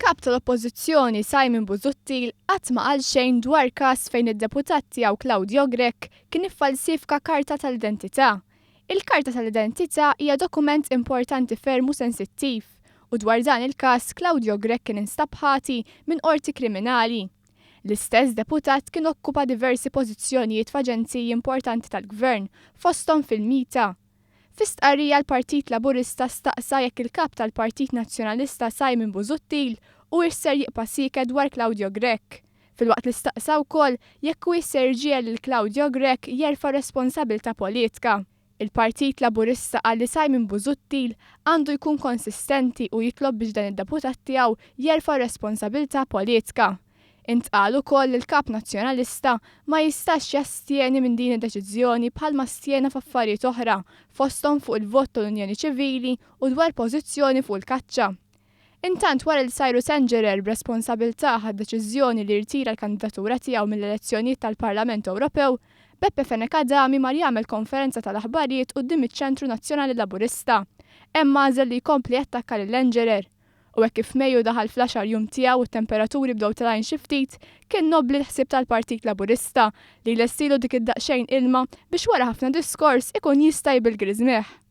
Il-kap tal-Oppożizzjoni Simon Busuttil qatt ma qal xejn dwar każ fejn id-deputat tiegħu Claudio Grech kien iffalsifika karta tal-identità. Il-karta tal-identità hija dokument importanti ferm u sensittiv u dwar dan il-każ Claudio Grech kien instab ħati minn qorti kriminali. L-istess deputat kien okkupa diversi pożizzjonijiet f'aġenziji importanti tal-gvern fosthom fil-mita. Fi stqarrija l-Partit Laburista staqsa jekk il-kap tal-Partit Nazzjonalista Simon Busuttil u jisser jiqpa' siket dwar Claudio Grech. Filwaqt li staqsa wkoll jekk hu jisser ġiegħel lil Claudio Grech jerfa' responsabbiltà politika. Il-Partit Laburista qal li Simon Busuttil għandu jkun konsistenti u jitlob biex dan id-deputat tiegħu jerfa' responsabbiltà politika. Intqal ukoll li l-kap nazzjonalista ma jistax jastieni minn din id-deċiżjoni bħalma stjena f'affarijiet oħra fosthom fuq il-vot tal-Unjoni Ċivili u dwar pożizzjoni fuq il-kaċċa. Intant wara li Cyrus Engerer b'responsabbiltà ħad deċiżjoni li rtira l-kandidatura tiegħu mill-elezzjonijiet tal-Parlament Ewropew, Beppe Fenekadami mar jagħmel konferenza tal-aħbarijiet quddiem iċ-Ċentru Nazzjonali Laburista. Hemm għażel li jkompli jattakka lil Engerer. U hekk kif Mejju daħal fl-10 jum tiegħu u t-temperaturi bdew telgħin xi ftit, kien nobbli l-ħsieb tal-Partit Laburista li lestilu dik id-daqsxejn ilma biex wara ħafna diskors ikun jista' jbil griżmieħ.